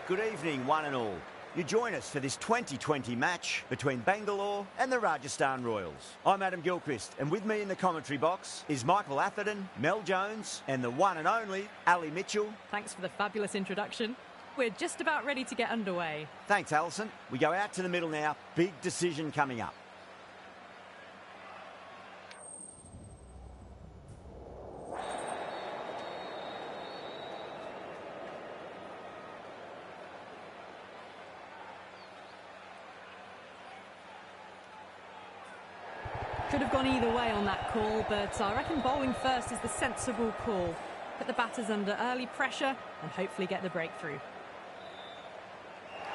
Good evening, one and all. You join us for this 2020 match between Bangalore and the Rajasthan Royals. I'm Adam Gilchrist, and with me in the commentary box is Michael Atherton, Mel Jones, and the one and only Ali Mitchell. Thanks for the fabulous introduction. We're just about ready to get underway. Thanks, Alison. We go out to the middle now. Big decision coming up. Could have gone either way on that call, but I reckon bowling first is the sensible call. Put the batters under early pressure and hopefully get the breakthrough.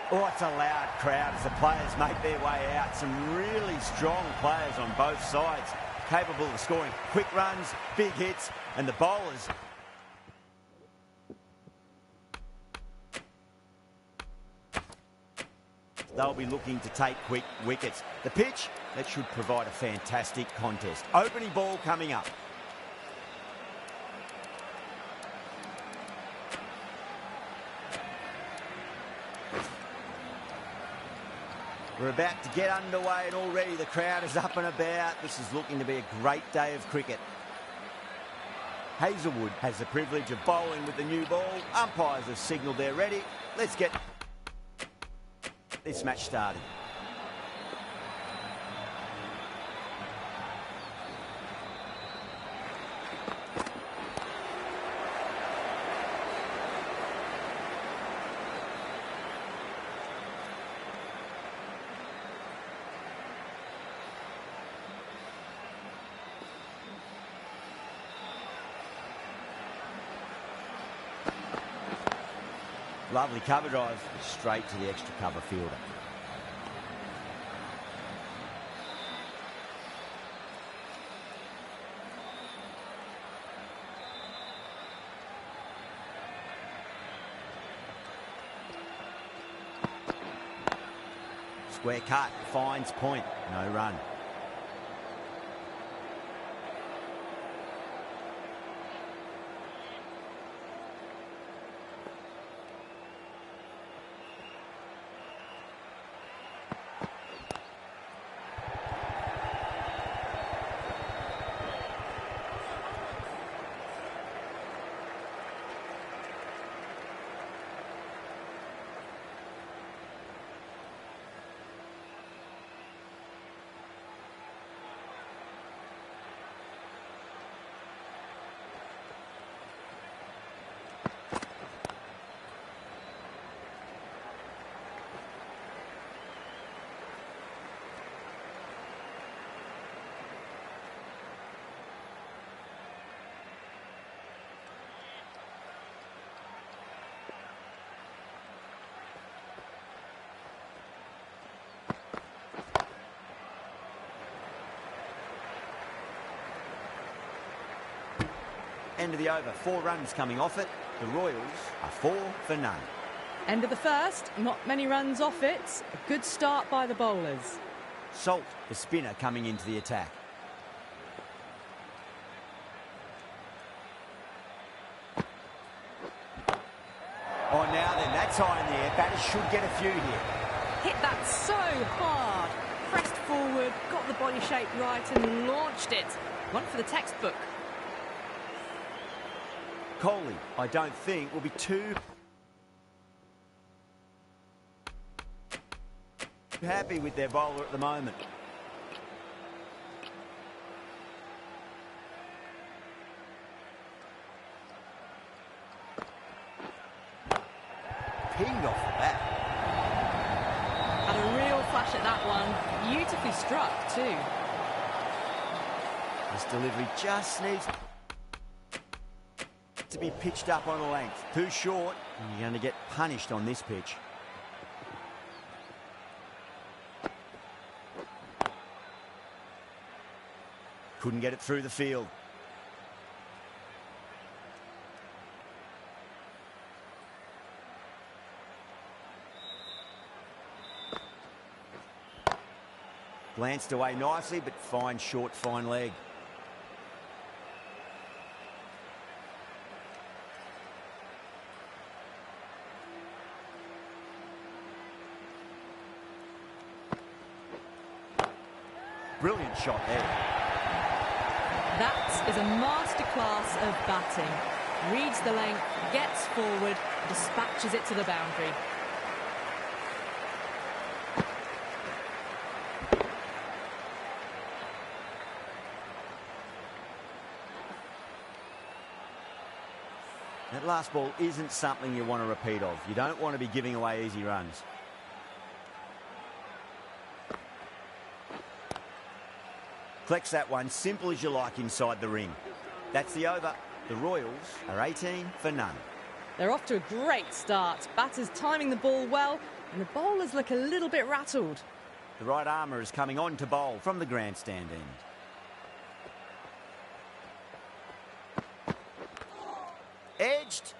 Oh, it's a loud crowd as the players make their way out. Some really strong players on both sides, capable of scoring quick runs, big hits, and the bowlers they'll be looking to take quick wickets. The pitch, that should provide a fantastic contest. Opening ball coming up. We're about to get underway and already the crowd is up and about. This is looking to be a great day of cricket. Hazelwood has the privilege of bowling with the new ball. Umpires have signalled they're ready. Let's get this match started. Lovely cover drive, straight to the extra cover fielder. Square cut, finds point, no run. End of the over, 4 runs coming off it. The Royals are 4 for none. End of the first, not many runs off it. A good start by the bowlers. Salt, the spinner, coming into the attack. Oh, now then, that's high in the air. Batters should get a few here. Hit that so hard. Pressed forward, got the body shape right and launched it. One for the textbook. Kohli, I don't think, will be too happy with their bowler at the moment. Pinged off the bat. Had a real flash at that one. Beautifully struck too. This delivery just needs to be pitched up on a length. Too short, and you're going to get punished on this pitch. Couldn't get it through the field. Glanced away nicely, but fine short, fine leg. Brilliant shot there. That is a masterclass of batting. Reads the length, gets forward, dispatches it to the boundary. That last ball isn't something you want to repeat of. You don't want to be giving away easy runs. Collects that one, simple as you like, inside the ring. That's the over. The Royals are 18 for none. They're off to a great start. Batters timing the ball well, and the bowlers look a little bit rattled. The right armour is coming on to bowl from the grandstand end. Edged.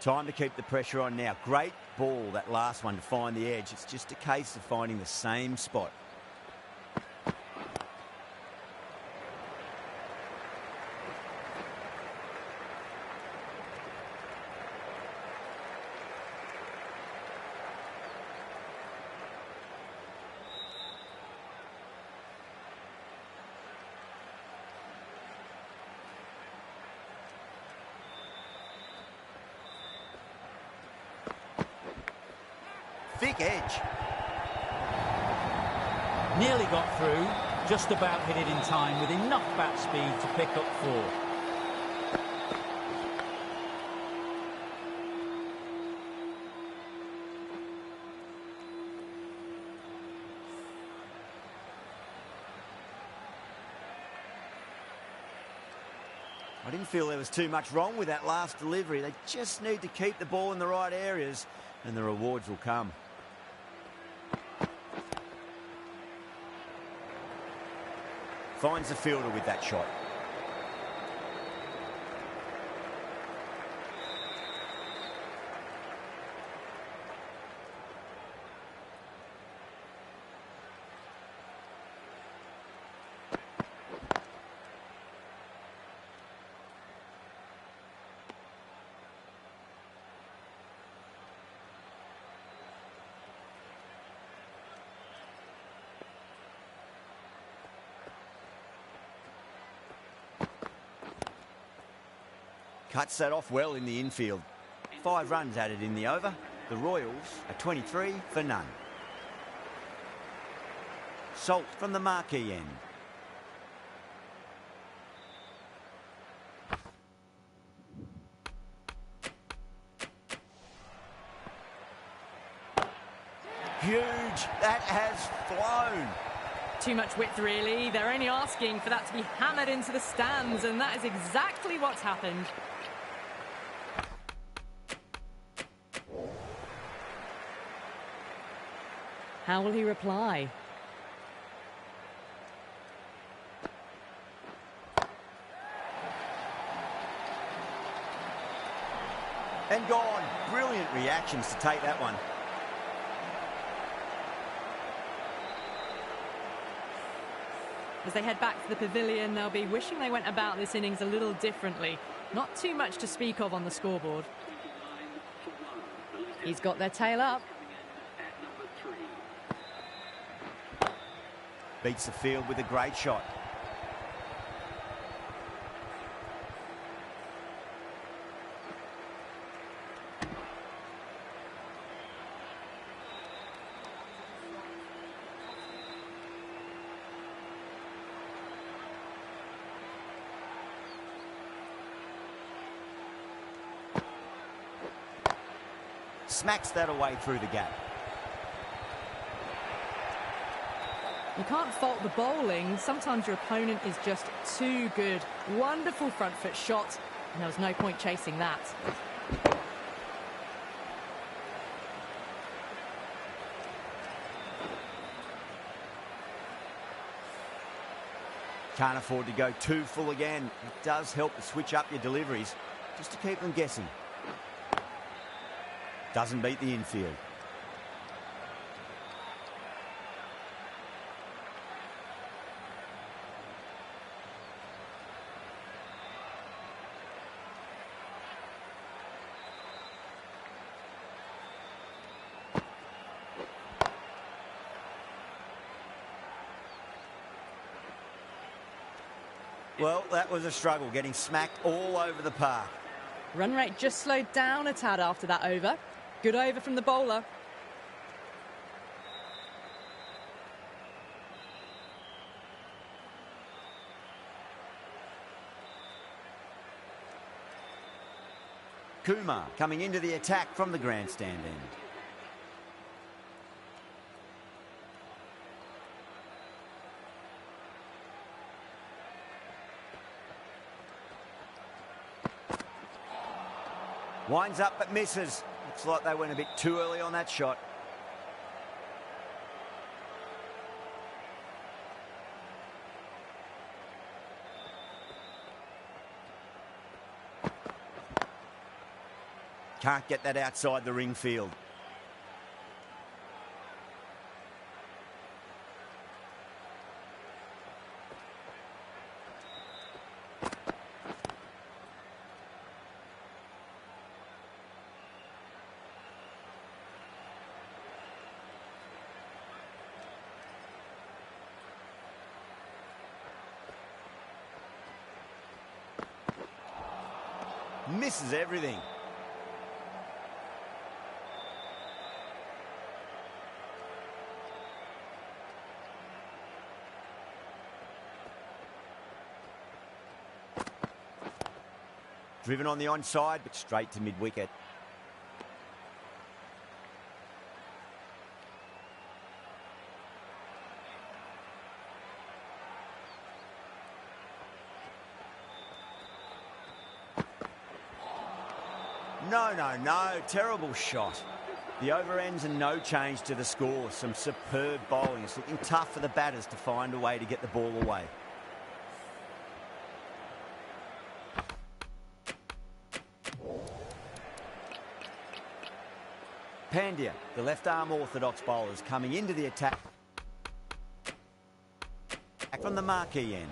Time to keep the pressure on now. Great ball, that last one, to find the edge. It's just a case of finding the same spot. Thick edge. Nearly got through, just about hit it in time with enough bat speed to pick up 4. I didn't feel there was too much wrong with that last delivery. They just need to keep the ball in the right areas and the rewards will come. Finds the fielder with that shot. Cuts that off well in the infield. 5 runs added in the over. The Royals are 23 for none. Salt from the marquee end. Huge. That has flown. Too much width, really. They're only asking for that to be hammered into the stands, and that is exactly what's happened. How will he reply? And gone. Brilliant reactions to take that one. As they head back to the pavilion, they'll be wishing they went about this innings a little differently. Not too much to speak of on the scoreboard. He's got their tail up. Beats the field with a great shot. Smacks that away through the gap. You can't fault the bowling. Sometimes your opponent is just too good. Wonderful front foot shot, and there was no point chasing that. Can't afford to go too full again. It does help to switch up your deliveries, just to keep them guessing. Doesn't beat the infield. Well, that was a struggle, getting smacked all over the park. Run rate just slowed down a tad after that over. Good over from the bowler. Kumar coming into the attack from the grandstand end. Winds up but misses. Looks like they went a bit too early on that shot. Can't get that outside the ring field. Misses everything. Driven on the onside, but straight to mid-wicket. No. Terrible shot. The over ends and no change to the score. Some superb bowling. It's looking tough for the batters to find a way to get the ball away. Pandya, the left-arm orthodox bowlers coming into the attack from the marquee end.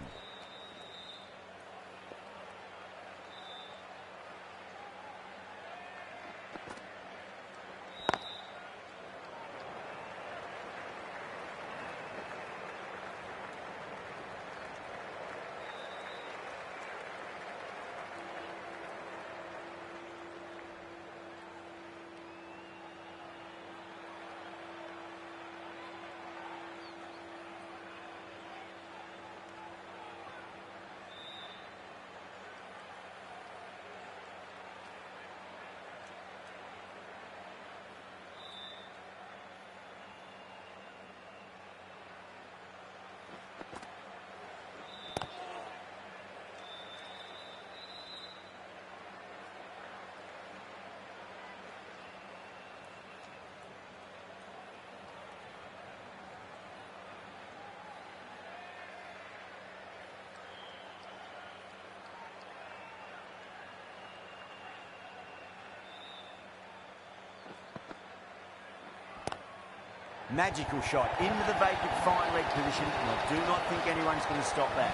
Magical shot into the vacant fine leg position, and I do not think anyone's going to stop that.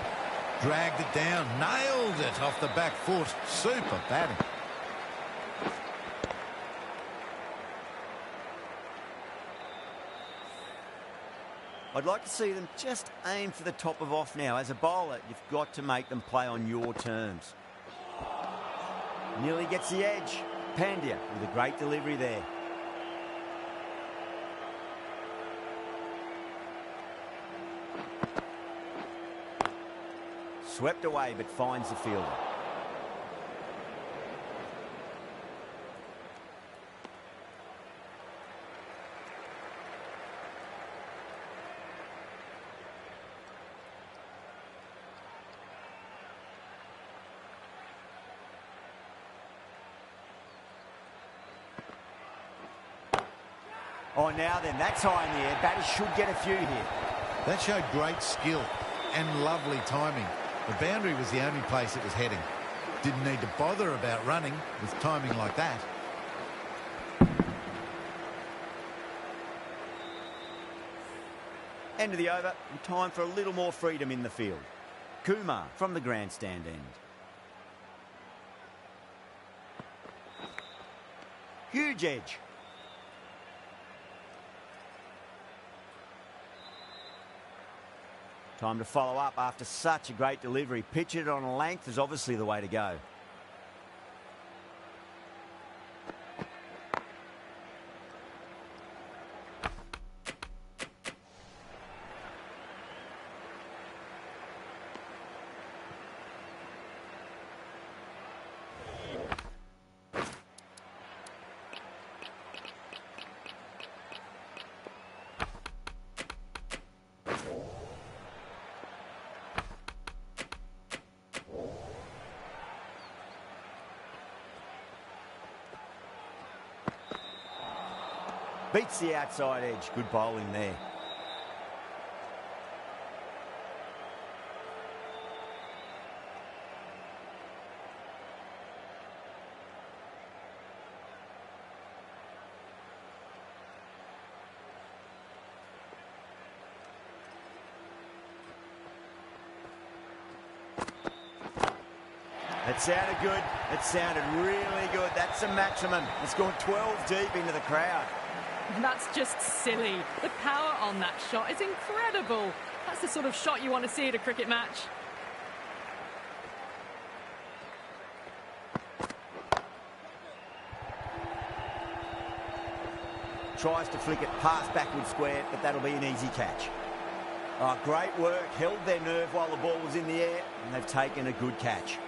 Dragged it down, nailed it off the back foot. Super batting. I'd like to see them just aim for the top of off now. As a bowler, you've got to make them play on your terms. Nearly gets the edge. Pandya with a great delivery there. Swept away, but finds the fielder. Oh, now then, that's high in the air. Batters should get a few here. That showed great skill and lovely timing. The boundary was the only place it was heading. Didn't need to bother about running with timing like that. End of the over, and time for a little more freedom in the field. Kumar from the grandstand end. Huge edge. Time to follow up after such a great delivery. Pitch it on a length is obviously the way to go. Beats the outside edge. Good bowling there. It sounded good. It sounded really good. That's the maximum. It's gone 12 deep into the crowd. That's just silly. The power on that shot is incredible. That's the sort of shot you want to see at a cricket match. Tries to flick it past backward square, but that'll be an easy catch. Oh, great work. Held their nerve while the ball was in the air, and they've taken a good catch.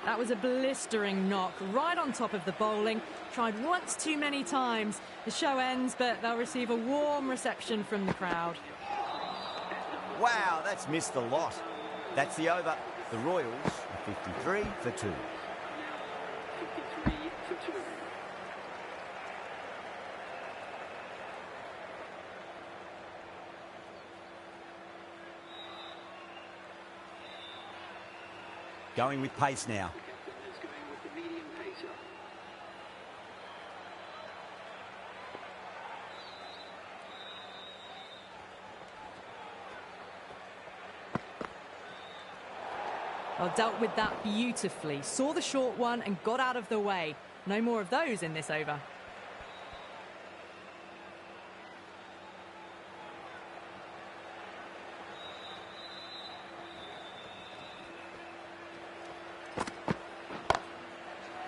That was a blistering knock right on top of the bowling. Tried once too many times. The show ends, but they'll receive a warm reception from the crowd. Wow, that's missed a lot. That's the over. The Royals are 53 for 2. Going with pace now. Well, dealt with that beautifully. Saw the short one and got out of the way. No more of those in this over.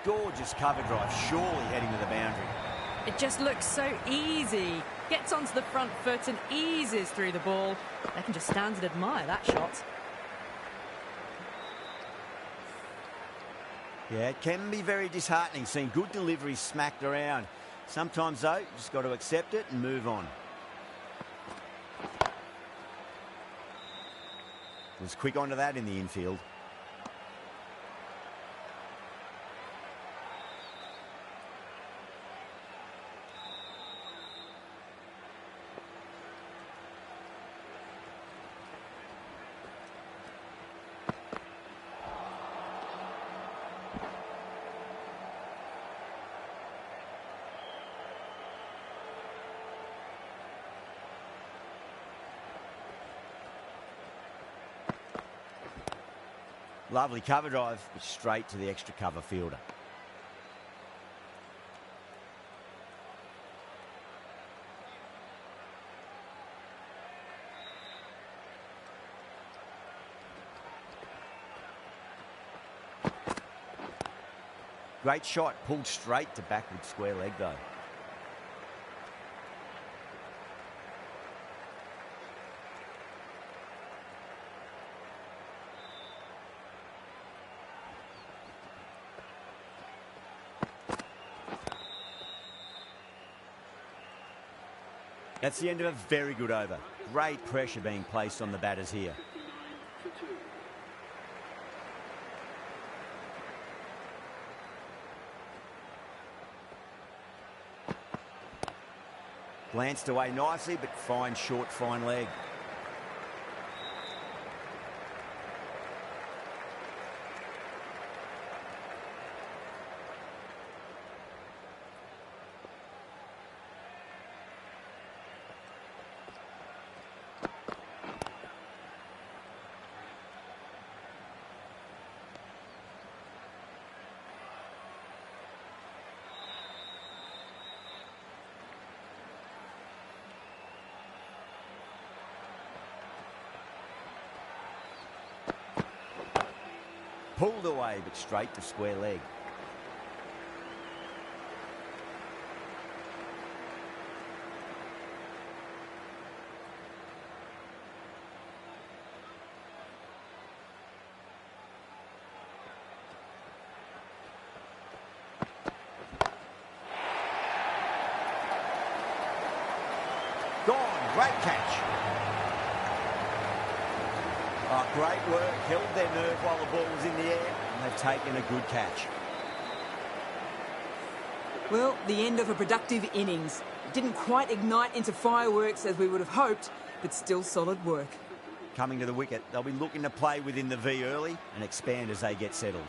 Gorgeous cover drive, surely heading to the boundary. It just looks so easy. Gets onto the front foot and eases through the ball. They can just stand and admire that shot. Yeah, it can be very disheartening seeing good deliveries smacked around. Sometimes, though, you just got to accept it and move on. Was quick onto that in the infield. Lovely cover drive, but straight to the extra cover fielder. Great shot, pulled straight to backward square leg though. That's the end of a very good over. Great pressure being placed on the batters here. Glanced away nicely, but fine short, fine leg. Pulled away, but straight to square leg. Gone, great catch. Oh, great work, held their nerve while the ball was in the air, and they've taken a good catch. Well, the end of a productive innings. It didn't quite ignite into fireworks as we would have hoped, but still solid work. Coming to the wicket, they'll be looking to play within the V early and expand as they get settled.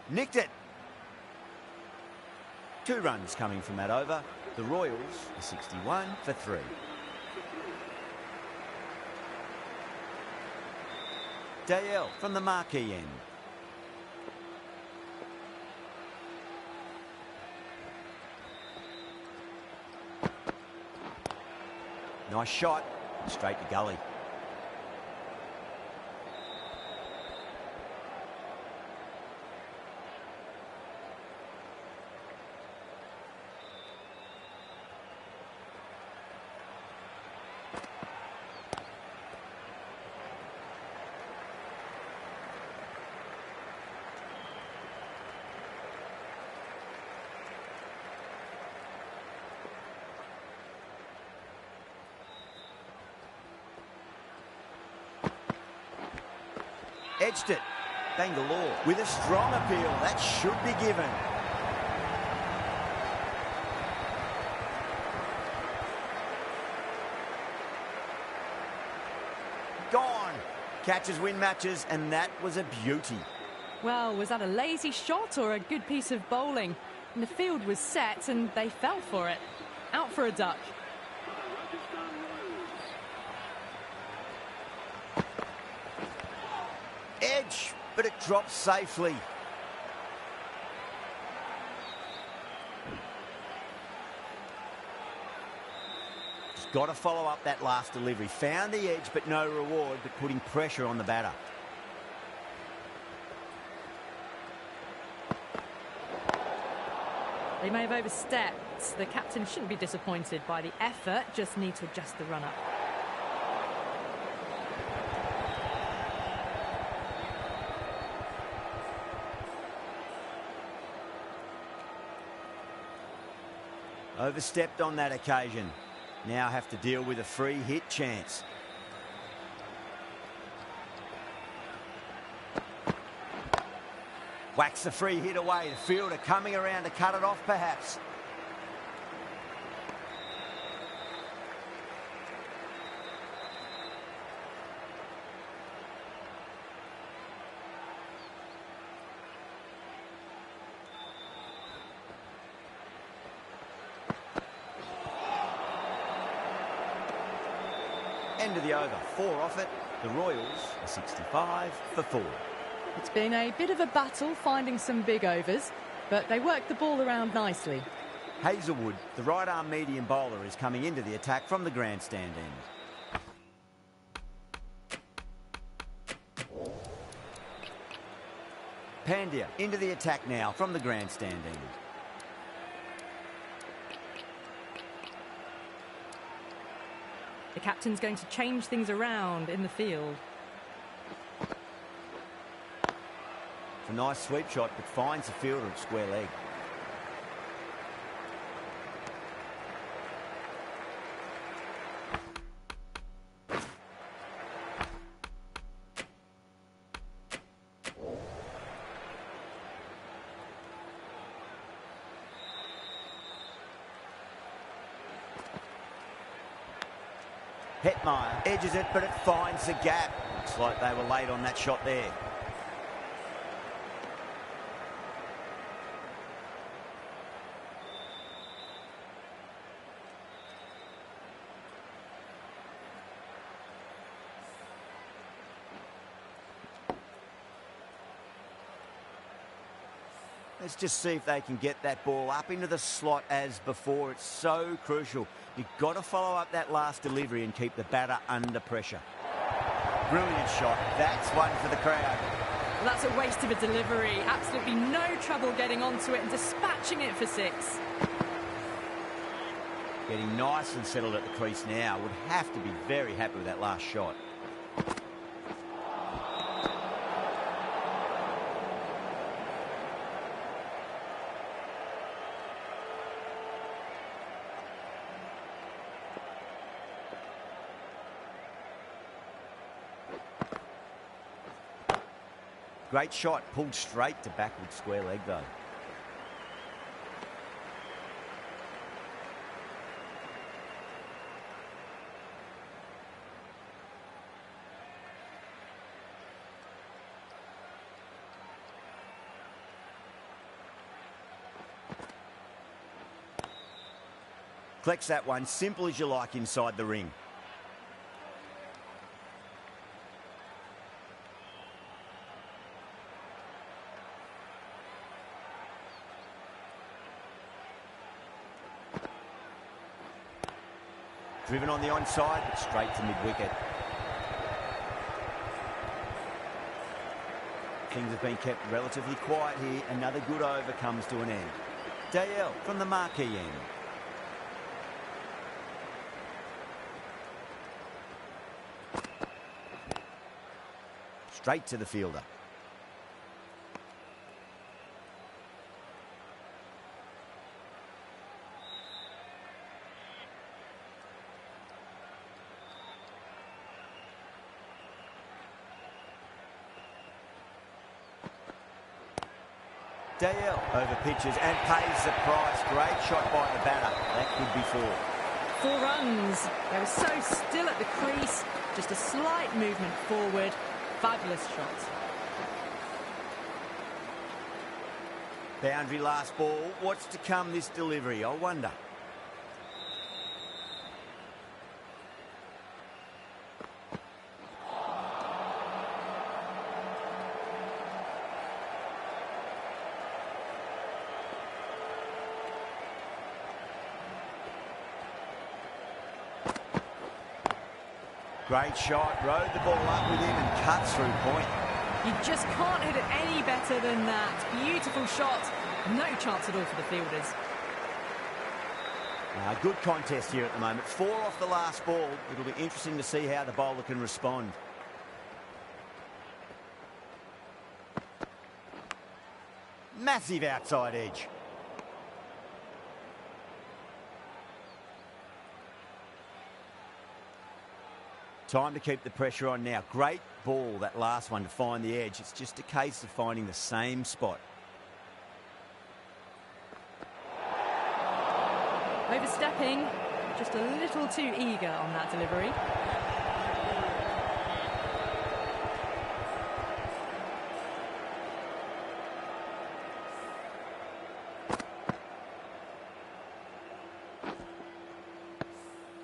Nicked it. 2 runs coming from that over. The Royals are 61 for 3. Dale from the marquee end. Nice shot. Straight to gully. Edged it. Bangalore with a strong appeal. That should be given. Gone. Catches win matches, and that was a beauty. Well, was that a lazy shot or a good piece of bowling? And the field was set and they fell for it. Out for a duck. Edge, but it drops safely. Just got to follow up that last delivery. Found the edge, but no reward, but putting pressure on the batter. They may have overstepped. The captain shouldn't be disappointed by the effort, just need to adjust the run-up. Overstepped on that occasion. Now have to deal with a free hit chance. Whacks the free hit away. The fielder coming around to cut it off perhaps. End of the over. 4 off it. The Royals are 65 for 4. It's been a bit of a battle finding some big overs, but they worked the ball around nicely. Hazelwood, the right-arm medium bowler, is coming into the attack from the grandstand end. Pandya into the attack now from the grandstand end. The captain's going to change things around in the field. It's a nice sweep shot, but finds the fielder at square leg. Hetmeyer edges it, but it finds the gap. Looks like they were late on that shot there. Let's just see if they can get that ball up into the slot as before. It's so crucial. You've got to follow up that last delivery and keep the batter under pressure. Brilliant shot. That's one for the crowd. Well, that's a waste of a delivery. Absolutely no trouble getting onto it and dispatching it for 6. Getting nice and settled at the crease now. Would have to be very happy with that last shot. Great shot, pulled straight to backward square leg though. Collects that one, simple as you like inside the ring. Driven on the onside, but straight to mid-wicket. Things have been kept relatively quiet here. Another good over comes to an end. Dale from the marquee end. Straight to the fielder. Dale over pitches and pays the price. Great shot by the batter. That could be 4. 4 runs. They were so still at the crease. Just a slight movement forward. Fabulous shot. Boundary last ball. What's to come this delivery? I wonder. Great shot, rode the ball up with him and cuts through point. You just can't hit it any better than that. Beautiful shot. No chance at all for the fielders. Good contest here at the moment. 4 off the last ball. It'll be interesting to see how the bowler can respond. Massive outside edge. Time to keep the pressure on now. Great ball, that last one, to find the edge. It's just a case of finding the same spot. Overstepping, just a little too eager on that delivery.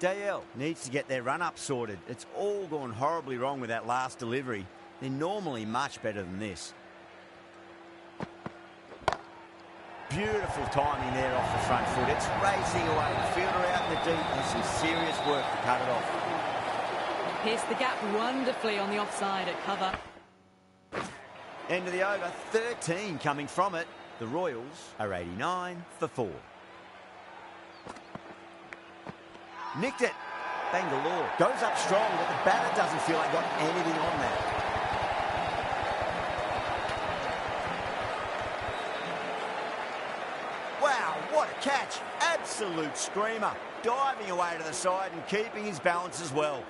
Dale needs to get their run-up sorted. It's all gone horribly wrong with that last delivery. They're normally much better than this. Beautiful timing there off the front foot. It's racing away. The fielder out in the deep. There's some serious work to cut it off. Pierced the gap wonderfully on the offside at cover. End of the over. 13 coming from it. The Royals are 89 for 4. Nicked it. Bangalore goes up strong, but the batter doesn't feel like got anything on that. Wow, what a catch. Absolute screamer. Diving away to the side and keeping his balance as well.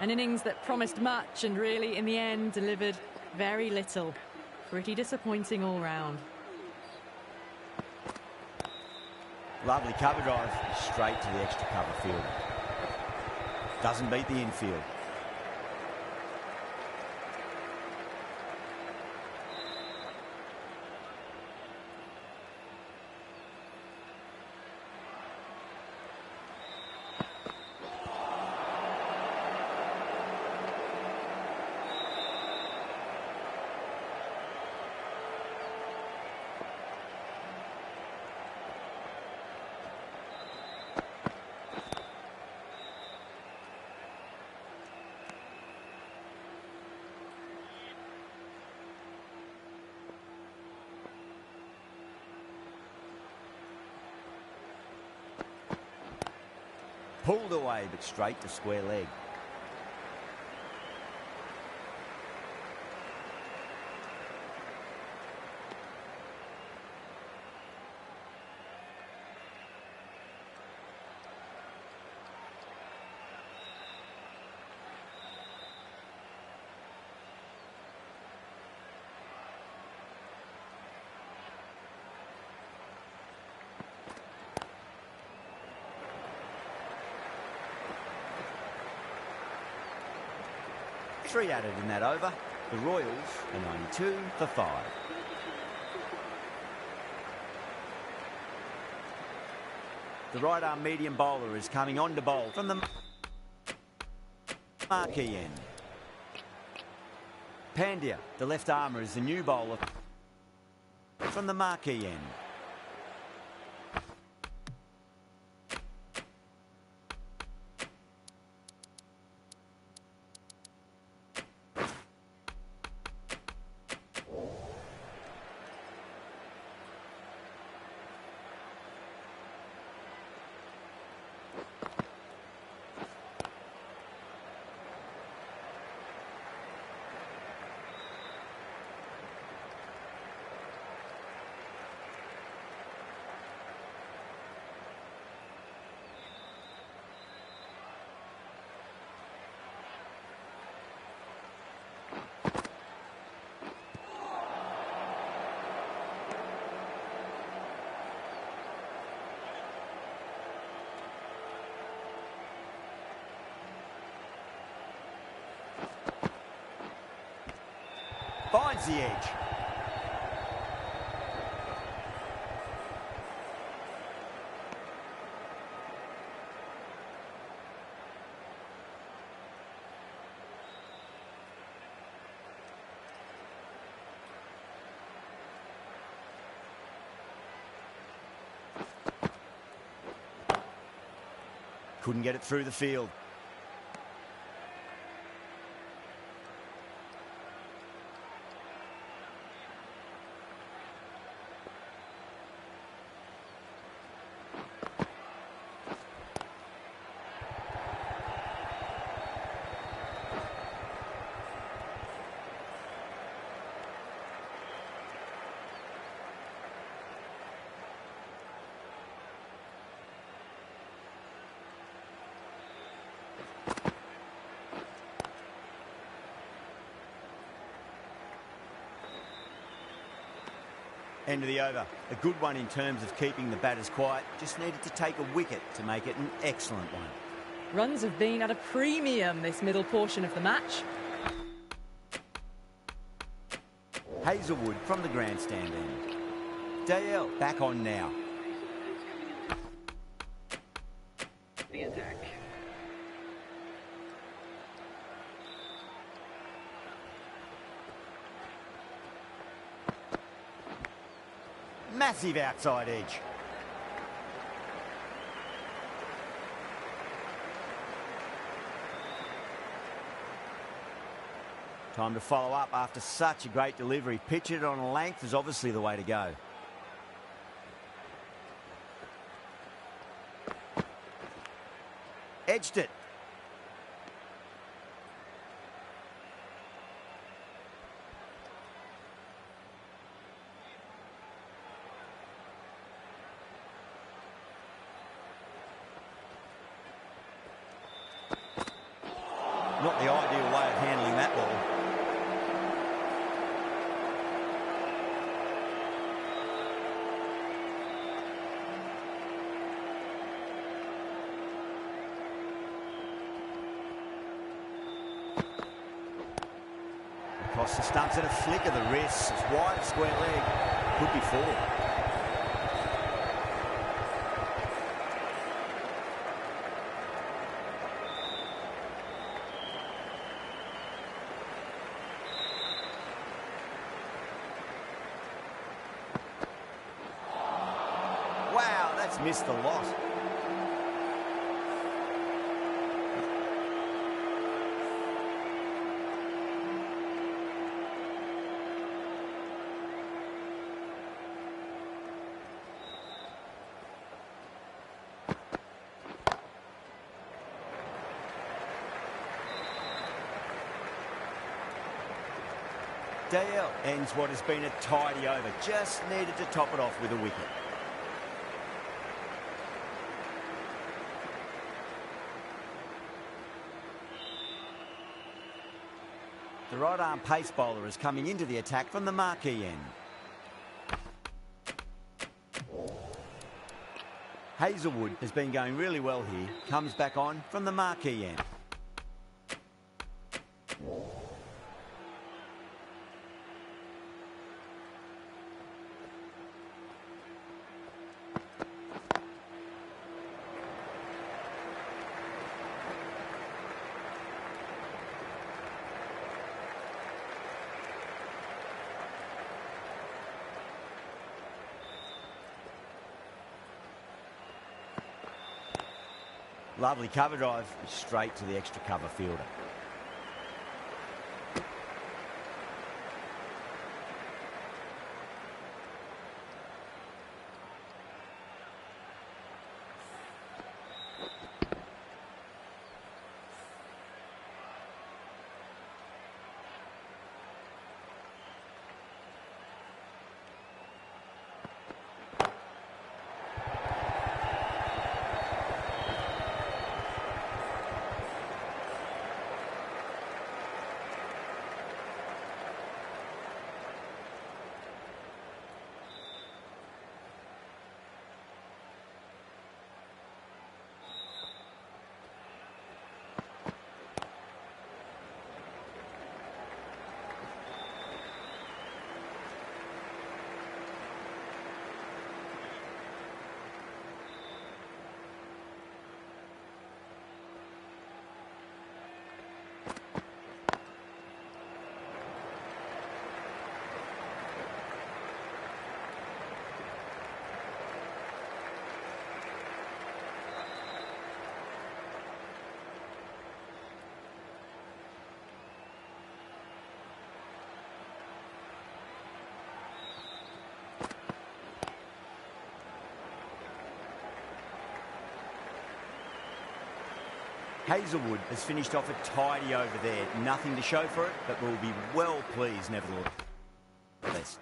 An innings that promised much and really, in the end, delivered very little. Pretty disappointing all round. Lovely cover drive, straight to the extra cover fielder. Doesn't beat the infield. Pulled away, but straight to square leg. Three added in that over. The Royals are 92 for 5. The right-arm medium bowler is coming on to bowl from the marquee end. Pandya, the left armour, is the new bowler from the marquee end. Finds the edge. Couldn't get it through the field. End of the over. A good one in terms of keeping the batters quiet. Just needed to take a wicket to make it an excellent one. Runs have been at a premium this middle portion of the match. Hazelwood from the grandstand end. Dale back on now. The attack. Massive outside edge. Time to follow up after such a great delivery. Pitch it on a length is obviously the way to go. Edged it. Not the ideal way of handling that ball. Across the stumps at a flick of the wrist. It's wide of square leg. Could be 4. Wow, that's missed the lot. DL ends what has been a tidy over. Just needed to top it off with a wicket. The right-arm pace bowler is coming into the attack from the marquee end. Hazelwood has been going really well here. Comes back on from the marquee end. Lovely cover drive, straight to the extra cover fielder. Hazelwood has finished off a tidy over there. Nothing to show for it, but will be well pleased nevertheless.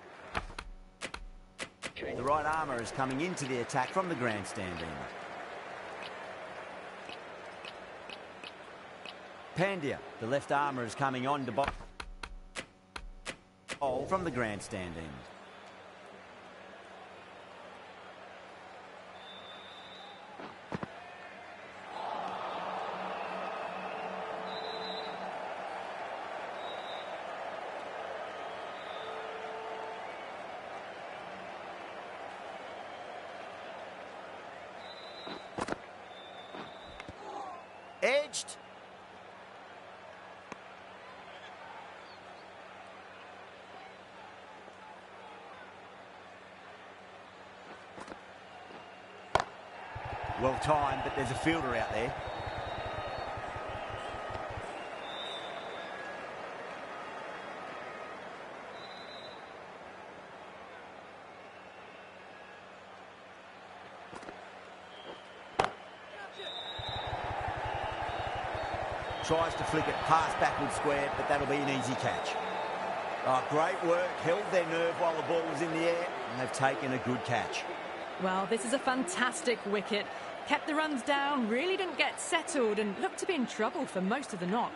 The right armour is coming into the attack from the grandstand end. Pandya, the left armour, is coming on to bowl from the grandstand end. Edged. Well timed, but there's a fielder out there. Tries to flick it past backward square, but that'll be an easy catch. Oh, great work. Held their nerve while the ball was in the air, and they've taken a good catch. Well, this is a fantastic wicket. Kept the runs down, really didn't get settled, and looked to be in trouble for most of the knock.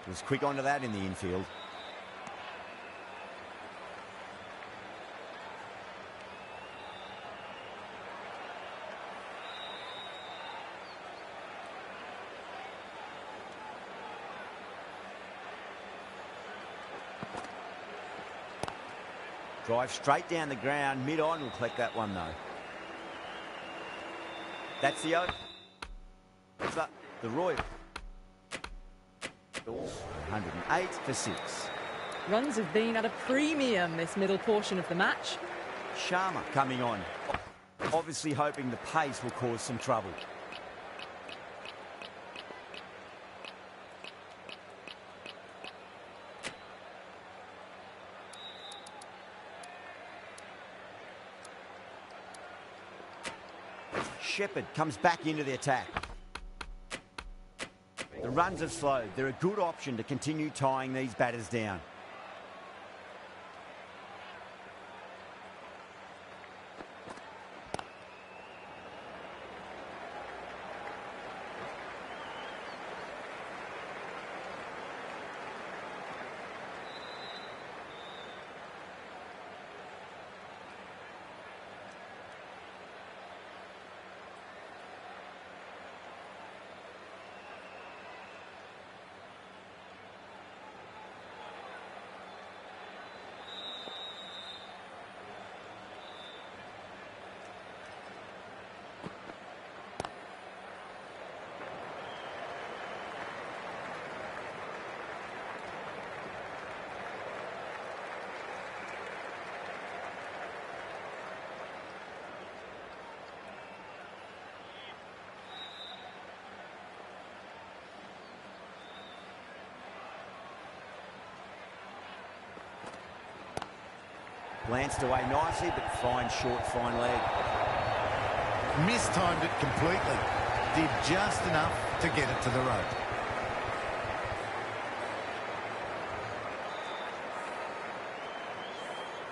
Was quick onto that in the infield. Drive straight down the ground, mid-on will collect that one though. That's the over. The Royals 108 for 6. Runs have been at a premium this middle portion of the match. Sharma coming on, obviously hoping the pace will cause some trouble. Shepherd comes back into the attack. The The runs have slowed. They're a good option to continue tying these batters down. Glanced away nicely, but fine short, fine leg. Mistimed it completely. Did just enough to get it to the rope.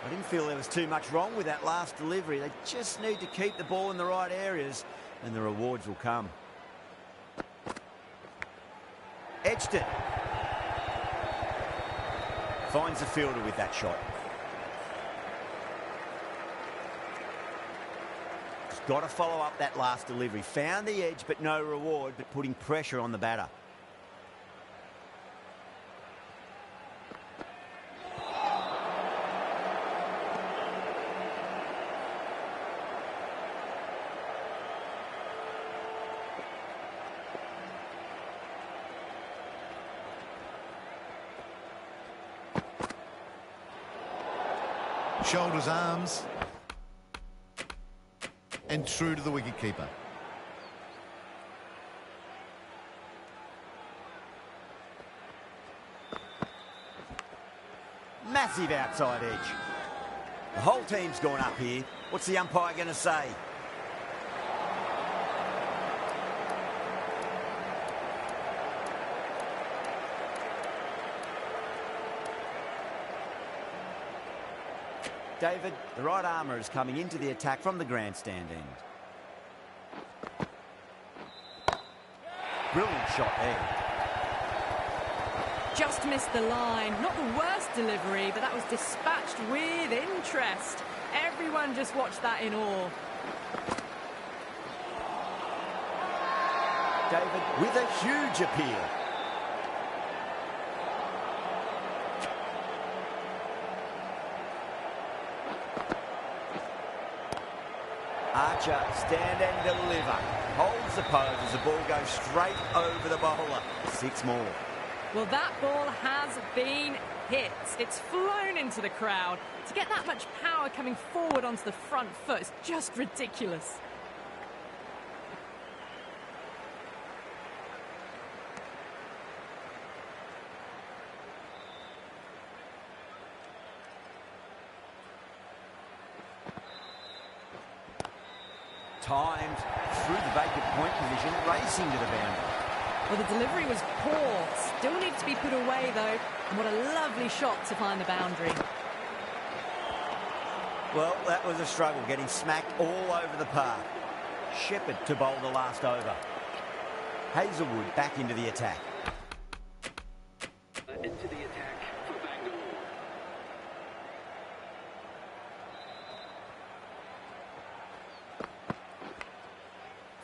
I didn't feel there was too much wrong with that last delivery. They just need to keep the ball in the right areas, and the rewards will come. Edged it. Finds the fielder with that shot. Got to follow up that last delivery. Found the edge, but no reward, but putting pressure on the batter. Shoulders, arms. And true to the wicketkeeper. Massive outside edge. The whole team's gone up here. What's the umpire going to say? David, the right armour is coming into the attack from the grandstand end. Brilliant shot there. Just missed the line. Not the worst delivery, but that was dispatched with interest. Everyone just watched that in awe. David with a huge appeal. Archer, stand and deliver. Holds the pose as the ball goes straight over the bowler. 6 more. Well, that ball has been hit. It's flown into the crowd. To get that much power coming forward onto the front foot is just ridiculous. Timed through the vacant point position, racing to the boundary. Well, the delivery was poor. Still needs to be put away, though. And what a lovely shot to find the boundary. Well, that was a struggle, getting smacked all over the park. Shepherd to bowl the last over. Hazelwood back into the attack. Into the attack for Bangalore.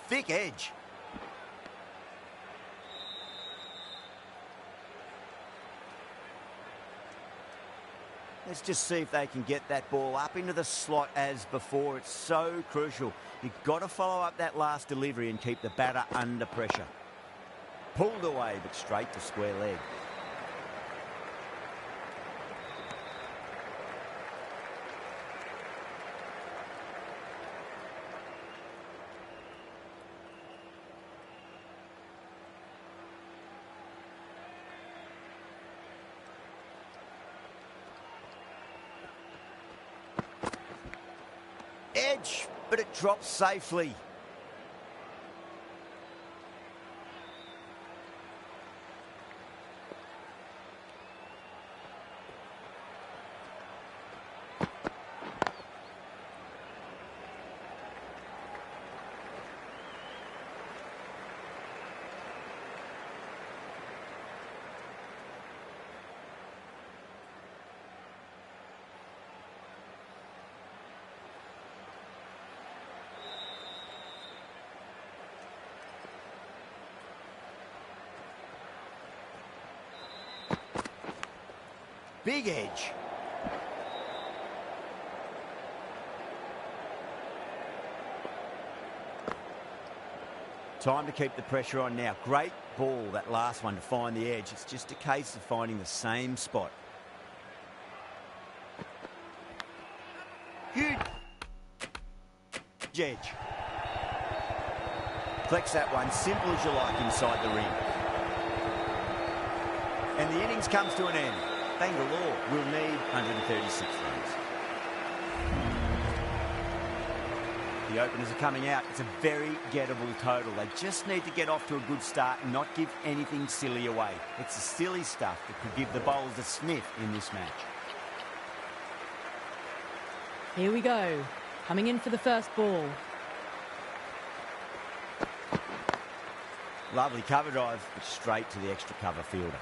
Thick edge. Let's just see if they can get that ball up into the slot as before. It's so crucial. You've got to follow up that last delivery and keep the batter under pressure. Pulled away, but straight to square leg. Edge, but it drops safely. big edge. Time to keep the pressure on now. Great ball, that last one, to find the edge. It's just a case of finding the same spot. Huge edge. Collects that one, simple as you like, inside the ring. And the innings comes to an end. Bangalore will need 136 runs. The openers are coming out. It's a very gettable total. They just need to get off to a good start and not give anything silly away. It's the silly stuff that could give the bowlers a sniff in this match. Here we go. Coming in for the first ball. Lovely cover drive, but straight to the extra cover fielder.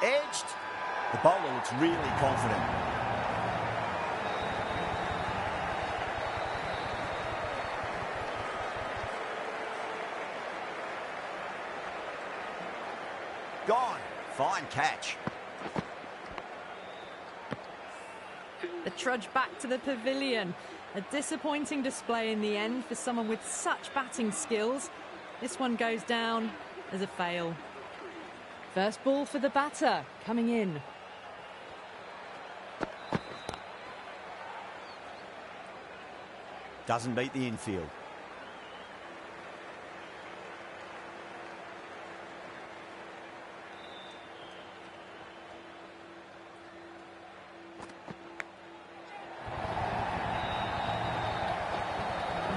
Edged. The bowler looks really confident. Gone. Fine catch. The trudge back to the pavilion. A disappointing display in the end for someone with such batting skills. This one goes down as a fail. First ball for the batter, coming in. Doesn't beat the infield.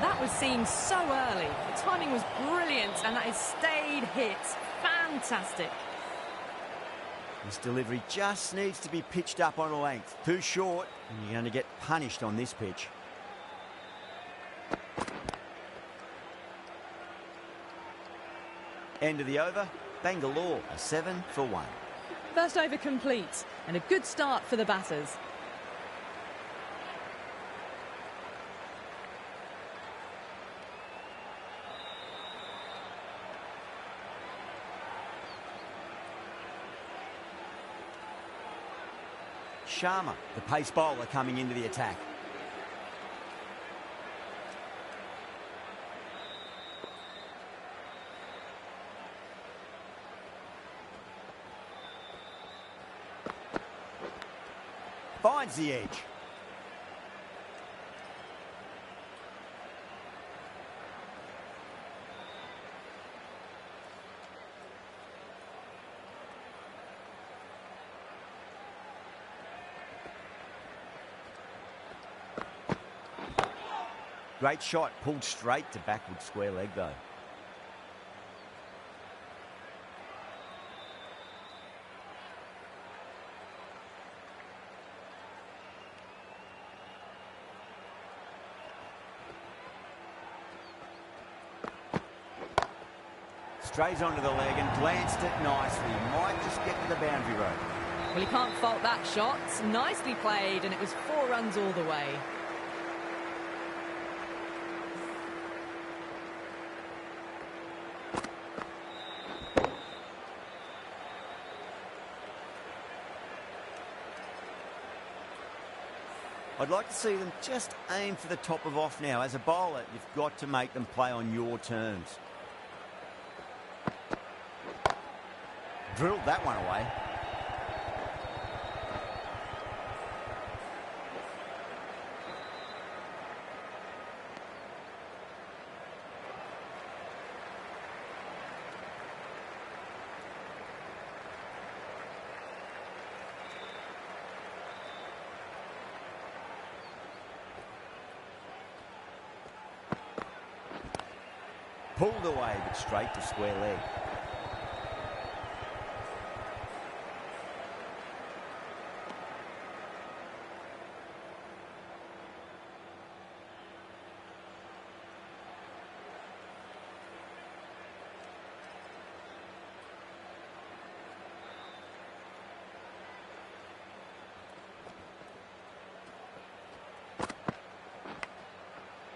That was seen so early. The timing was brilliant, and that is stayed hit. Fantastic. This delivery just needs to be pitched up on a length. Too short, and you're going to get punished on this pitch. End of the over. Bangalore are 7 for 1. First over complete, and a good start for the batters. Sharma, the pace bowler, coming into the attack. Finds the edge. Great shot, pulled straight to backward square leg though. Strays onto the leg and glanced it nicely. Might just get to the boundary road. Well, he can't fault that shot. Nicely played, and it was 4 runs all the way. I'd like to see them just aim for the top of off now. As a bowler, you've got to make them play on your terms. Drilled that one away. Pulled away, but straight to square leg.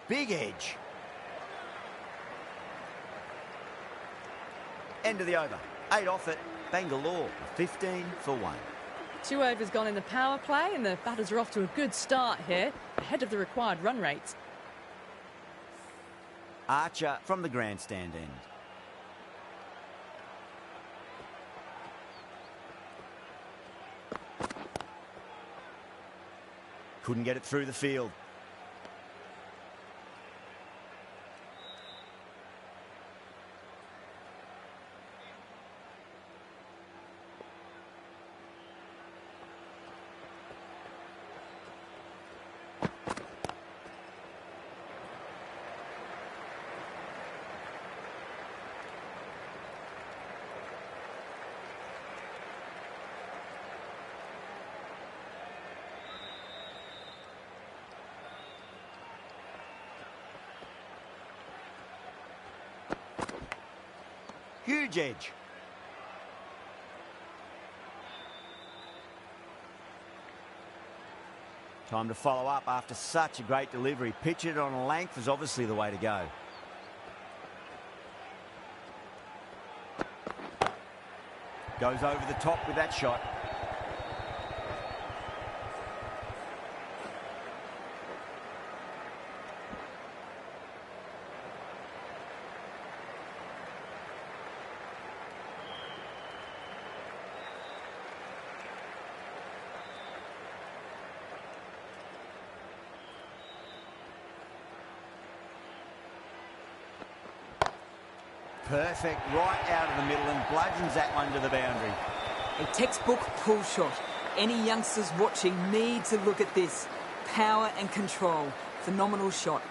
Big edge. End of the over. 8 off it. Bangalore 15 for 1. 2 overs gone in the power play, and the batters are off to a good start here, ahead of the required run rate. Archer from the grandstand end. Couldn't get it through the field. Huge edge. Time to follow up after such a great delivery. Pitch it on a length is obviously the way to go. Goes over the top with that shot. Perfect, right out of the middle, and bludgeons that one to the boundary. A textbook pull shot. Any youngsters watching need to look at this. Power and control. Phenomenal shot.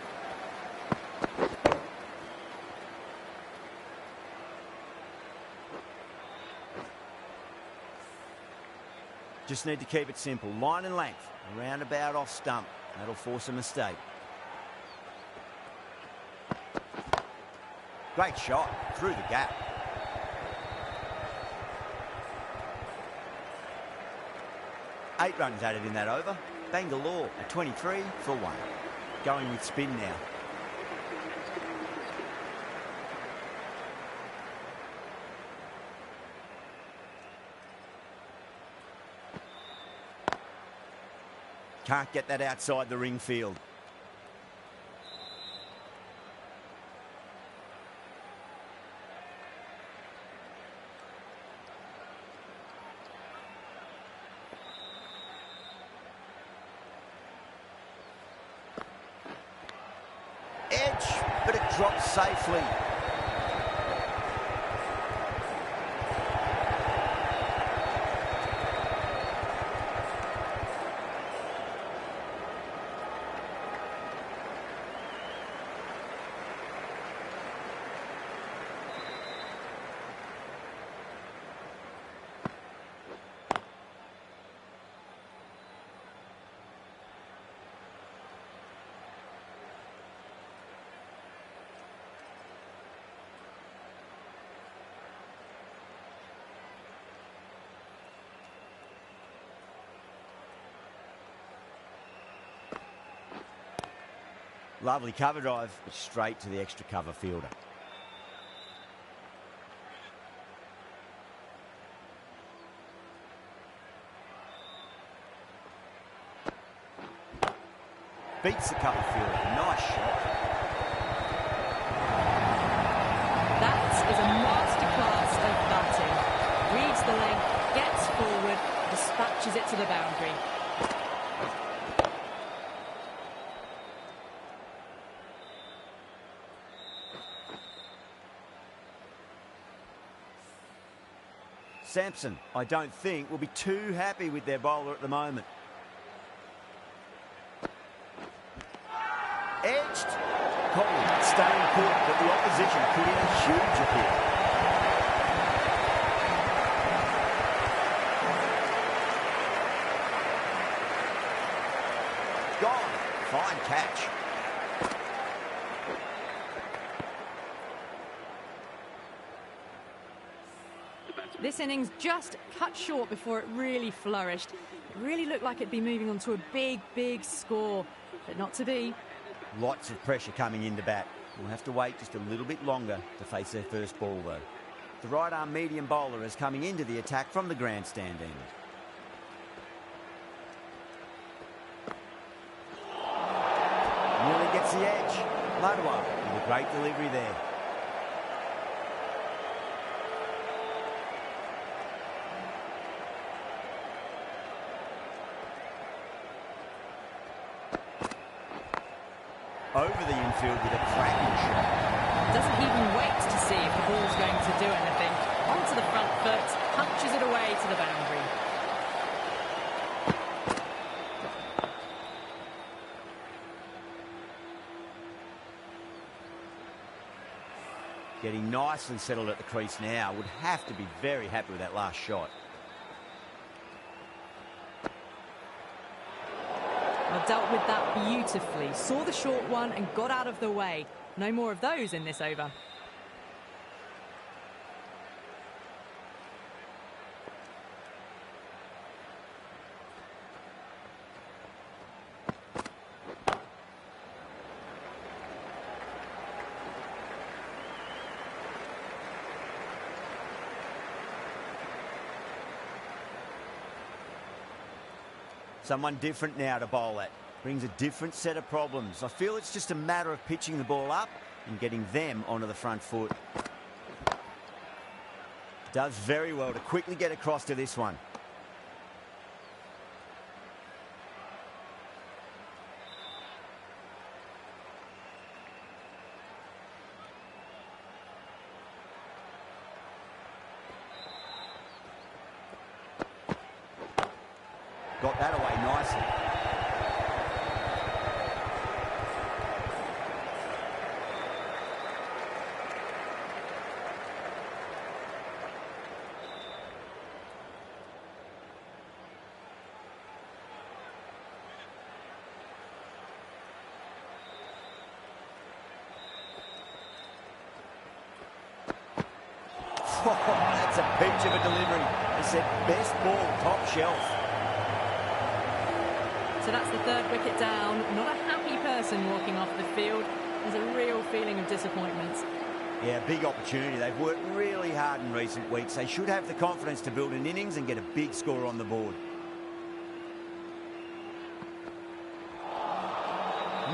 Just need to keep it simple. Line and length. Around about off stump. That'll force a mistake. Great shot through the gap. Eight runs added in that over. Bangalore at 23 for 1. Going with spin now. Can't get that outside the ring field. But it drops safely. Lovely cover drive, straight to the extra cover fielder. Beats the cover fielder. Nice shot. That is a masterclass of batting. Reads the length, gets forward, dispatches it to the boundary. Sampson, I don't think, will be too happy with their bowler at the moment. Edged. Kohli staying put, but the opposition put in a huge appeal. Gone. Fine catch. This innings just cut short before it really flourished. It really looked like it'd be moving on to a big, big score, but not to be. Lots of pressure coming into bat. We'll have to wait just a little bit longer to face their first ball, though. The right-arm medium bowler is coming into the attack from the grandstand end. Nearly gets the edge. Ladwa with a great delivery there. Over the infield with a cracking shot. Doesn't even wait to see if the ball's going to do anything. Onto the front foot, punches it away to the boundary. Getting nicely settled at the crease now. Would have to be very happy with that last shot. Well, dealt with that beautifully. Saw the short one and got out of the way. No more of those in this over. Someone different now to bowl at. Brings a different set of problems. I feel it's just a matter of pitching the ball up and getting them onto the front foot. Does very well to quickly get across to this one. Got that away nicely. That's a peach of a delivery. They said best ball, top shelf. So that's the third wicket down. Not a happy person walking off the field. There's a real feeling of disappointment. Yeah, big opportunity. They've worked really hard in recent weeks. They should have the confidence to build an innings and get a big score on the board.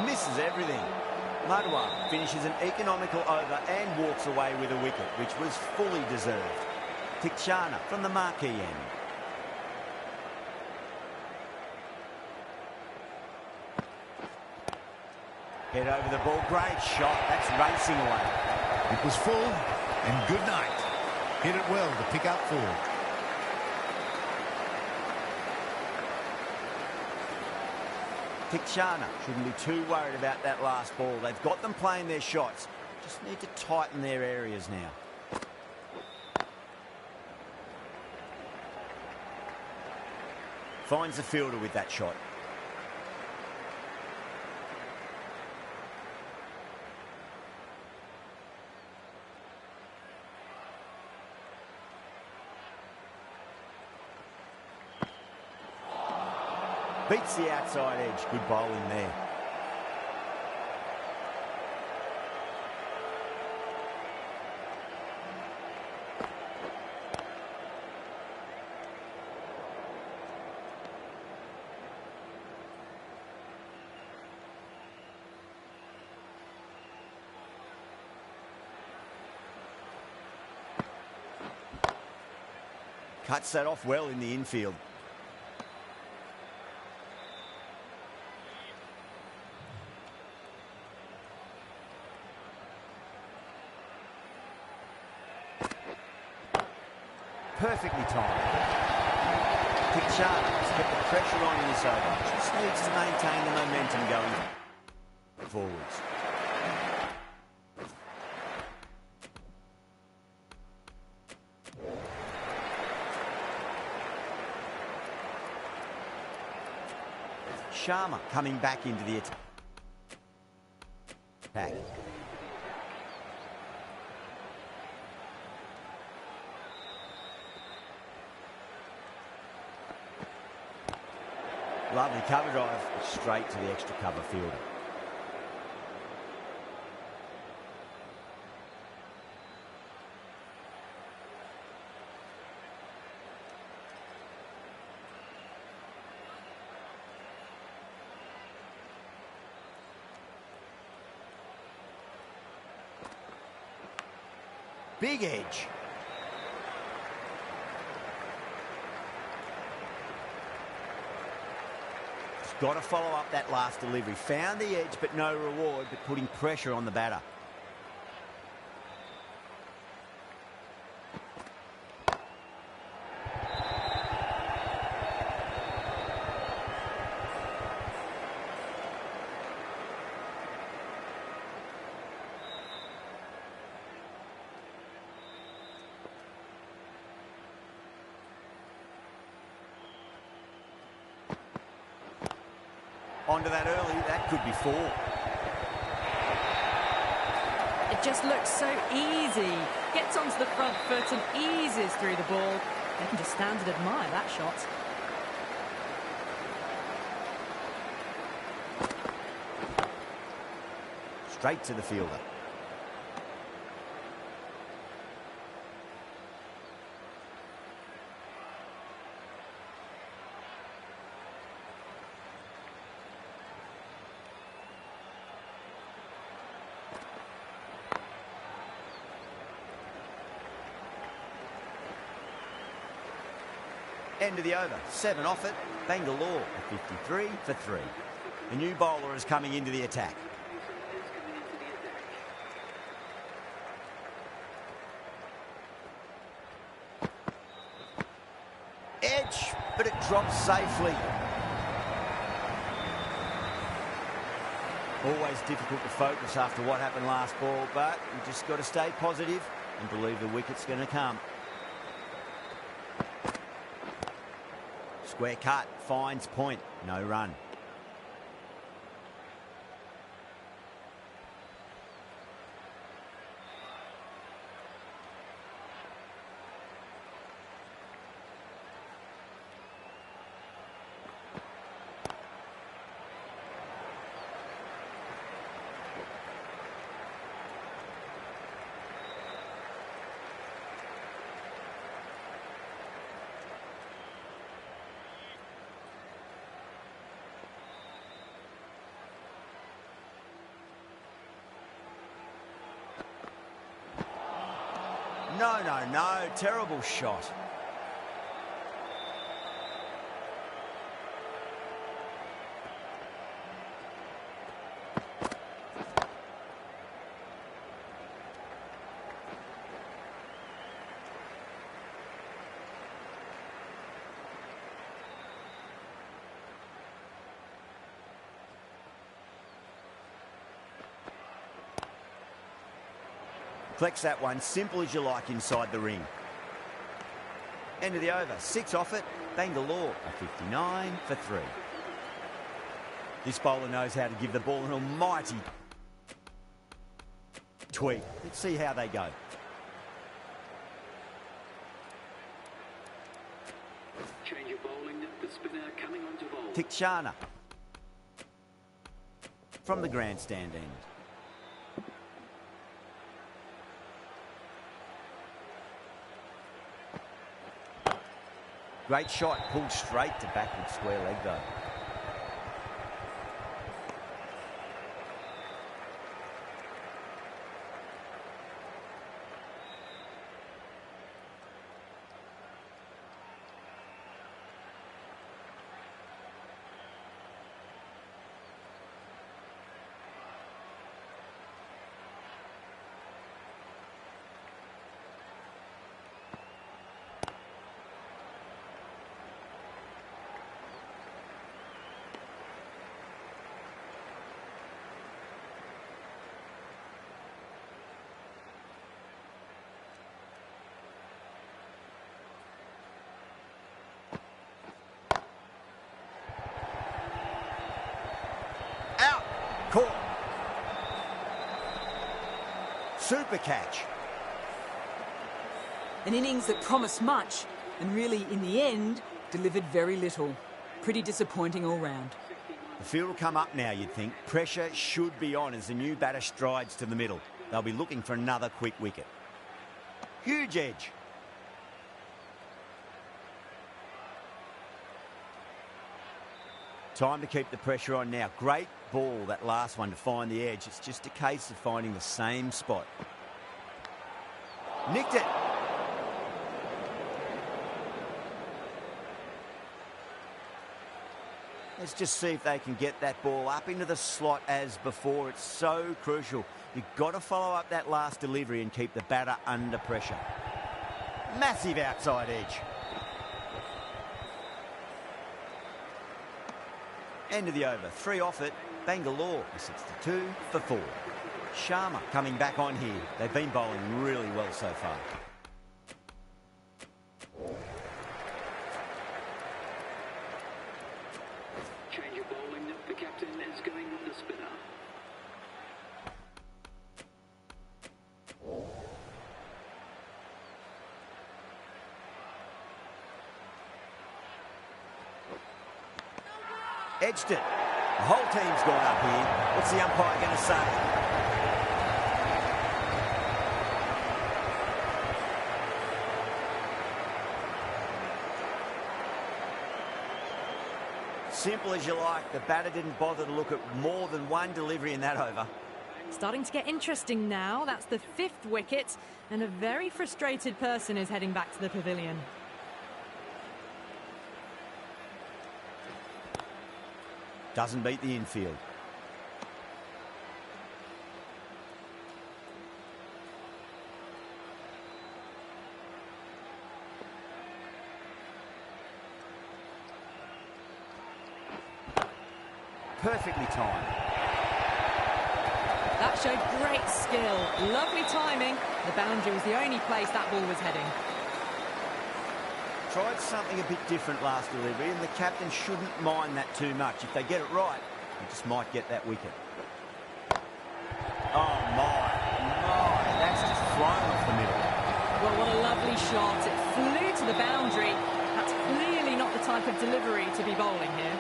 Misses everything. Madhwa finishes an economical over and walks away with a wicket, which was fully deserved. Tikshana from the marquee end. Head over the ball, great shot, that's racing away. It was full, and good night. Hit it well to pick up 4. Tikshana shouldn't be too worried about that last ball. They've got them playing their shots. Just need to tighten their areas now. Finds the fielder with that shot. Beats the outside edge. Good bowling there. Cuts that off well in the infield. Perfectly timed. Tikshana has kept the pressure on in this over. Just needs to maintain the momentum going forwards. Sharma coming back into the attack. Lovely cover drive straight to the extra cover fielder. Big edge. Got to follow up that last delivery. Found the edge, but no reward, but putting pressure on the batter. Onto that early, that could be 4. It just looks so easy. Gets onto the front foot and eases through the ball. They can just stand and admire that shot. Straight to the fielder. End of the over. 7 off it. Bangalore at 53 for 3. The new bowler is coming into the attack. Edge, but it drops safely. Always difficult to focus after what happened last ball, but you just got to stay positive and believe the wicket's going to come. Square cut, finds point, no run. No, terrible shot. Flex that one, simple as you like inside the ring. End of the over, 6 off it. Bangalore a 59 for 3. This bowler knows how to give the ball an almighty tweak. Let's see how they go. Change of bowling, the spinner coming on to bowl. Tikshana from the grandstand end. Great shot, pulled straight to backward square leg though. Caught. Super catch. An innings that promised much and really, in the end, delivered very little. Pretty disappointing all round. The field will come up now, you'd think. Pressure should be on as the new batter strides to the middle. They'll be looking for another quick wicket. Huge edge. Time to keep the pressure on now. Great ball, that last one, to find the edge. It's just a case of finding the same spot. Nicked it. Let's just see if they can get that ball up into the slot as before. It's so crucial. You've got to follow up that last delivery and keep the batter under pressure. Massive outside edge. End of the over. 3 off it. Bangalore 62 for 4. Sharma coming back on here. They've been bowling really well so far. Change of bowling. The captain is going with the spinner. Edged it. The whole team's gone up here. What's the umpire going to say? Simple as you like. The batter didn't bother to look at more than one delivery in that over. Starting to get interesting now. That's the 5th wicket, and a very frustrated person is heading back to the pavilion. Doesn't beat the infield. Perfectly timed. That showed great skill. Lovely timing. The boundary was the only place that ball was heading. Tried something a bit different last delivery, and the captain shouldn't mind that too much. If they get it right, they just might get that wicket. Oh, my. That's just flown off the middle. Well, what a lovely shot. It flew to the boundary. That's clearly not the type of delivery to be bowling here.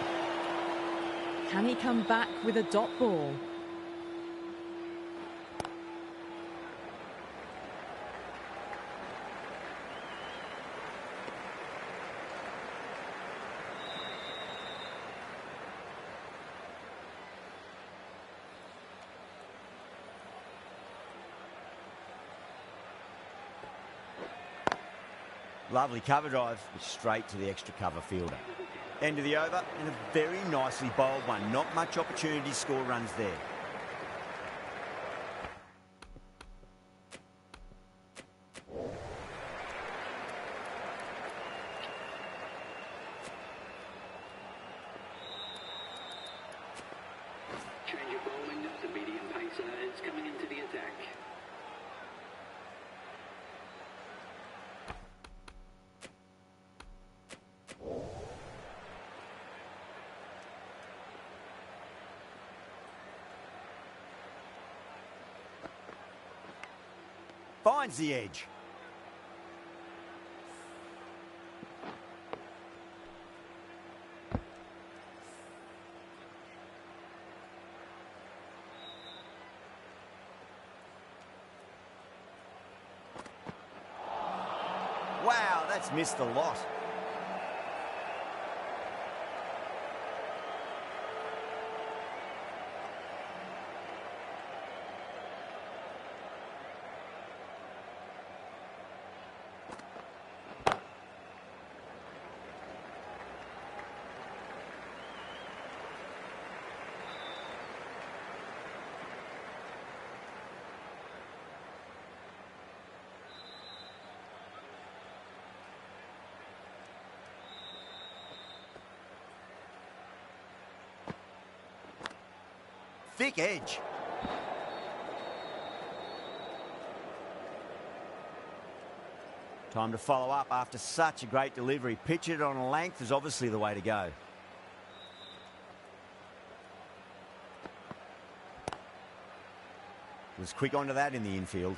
Can he come back with a dot ball? Lovely cover drive, straight to the extra cover fielder. End of the over, and a very nicely bowled one. Not much opportunity to score runs there. Change of bowling. The medium pacer is coming into the attack. Finds the edge. Wow, that's missed a lot. Thick edge. Time to follow up after such a great delivery. Pitch it on a length is obviously the way to go. Was quick onto that in the infield.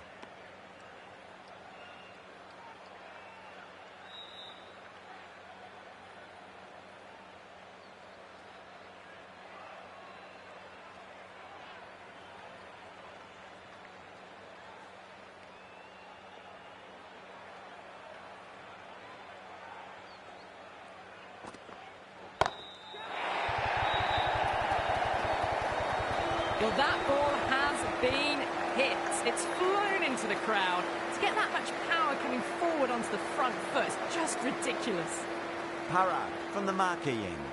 Well, that ball has been hit. It's flown into the crowd. To get that much power coming forward onto the front foot is just ridiculous. Parra from the marquee end.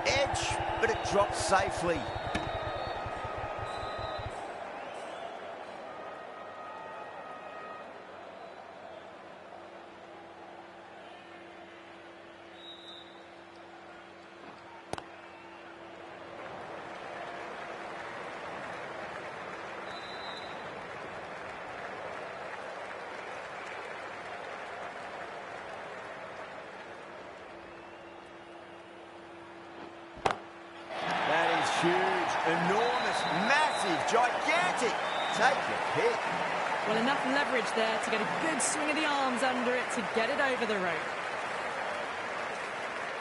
Edge, but it drops safely. Huge, enormous, massive, gigantic. Take your pick. Well, enough leverage there to get a good swing of the arms under it to get it over the rope.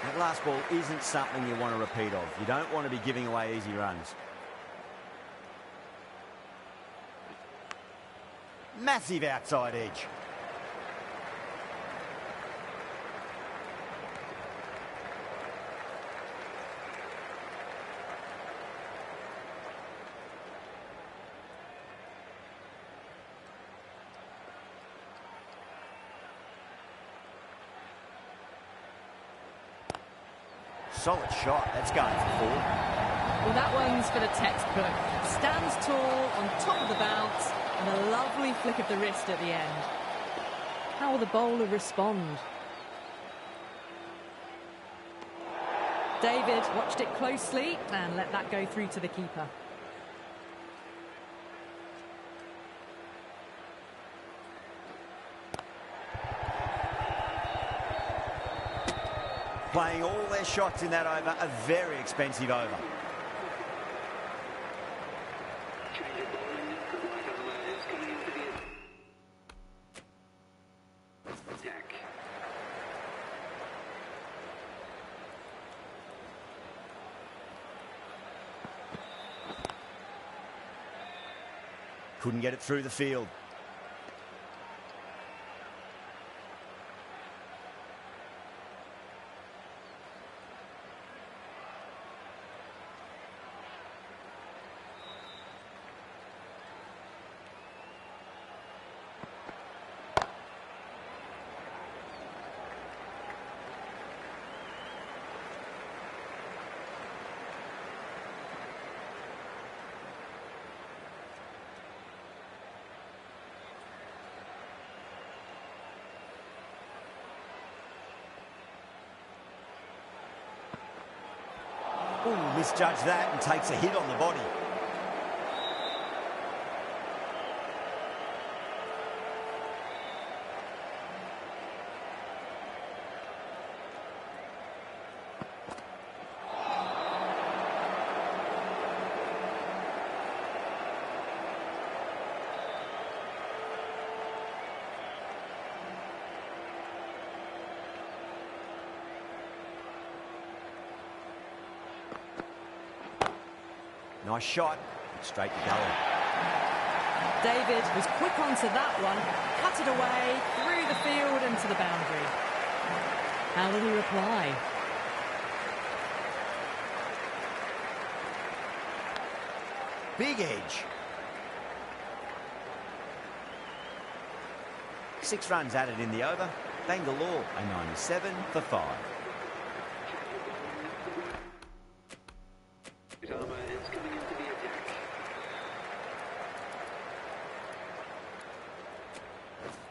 That last ball isn't something you want to repeat of. You don't want to be giving away easy runs. Massive outside edge. Solid shot. That's going for 4. Well, that one's for the textbook. Stands tall on top of the bounce and a lovely flick of the wrist at the end. How will the bowler respond? David watched it closely and let that go through to the keeper. Playing all their shots in that over, a very expensive over. Change of bowling. The right armour is coming into the attack. Couldn't get it through the field. Ooh, misjudged that and takes a hit on the body. Nice shot, straight to gully. David was quick onto that one, cut it away, through the field and to the boundary. How will he reply? Big edge. 6 runs added in the over. Bangalore a 97 for 5.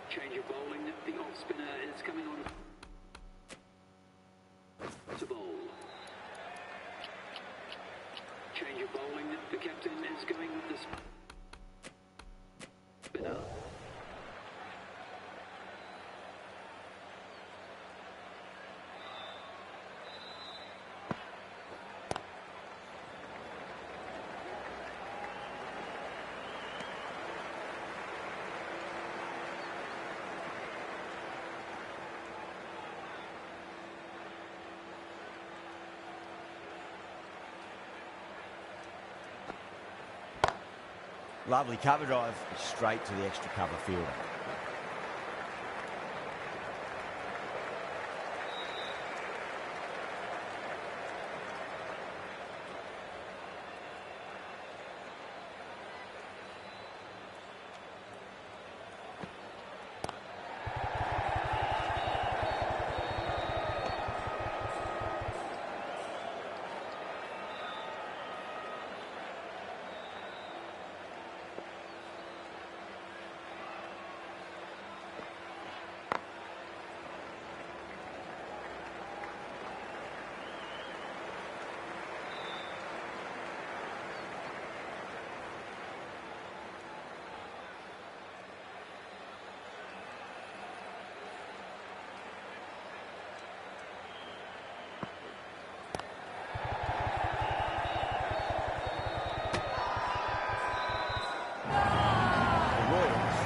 Change of bowling. The off spinner is coming on to bowl. Change of bowling. The captain is going with the spinner. Lovely cover drive, straight to the extra cover fielder.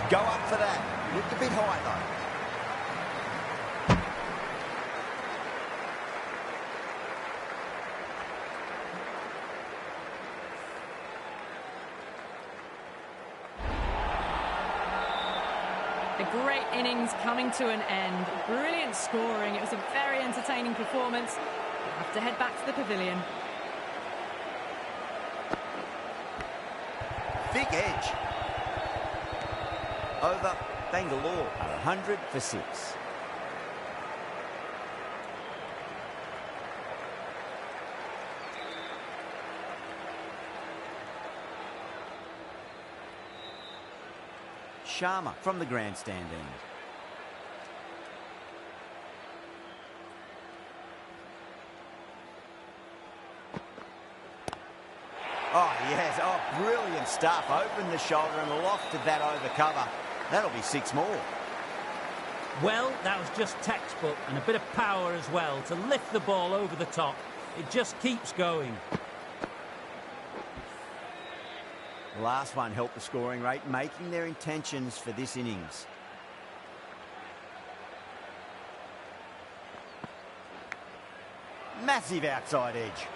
Go up for that. Looked a bit high, though. A great innings coming to an end. Brilliant scoring. It was a very entertaining performance. We'll have to head back to the pavilion. Thick edge. Over Bangalore are 100 for 6. Sharma from the grandstand end. Oh, yes. Oh, brilliant stuff. Opened the shoulder and lofted that over cover. That'll be 6 more. Well, that was just textbook, and a bit of power as well to lift the ball over the top. It just keeps going. The last one helped the scoring rate, making their intentions for this innings. Massive outside edge.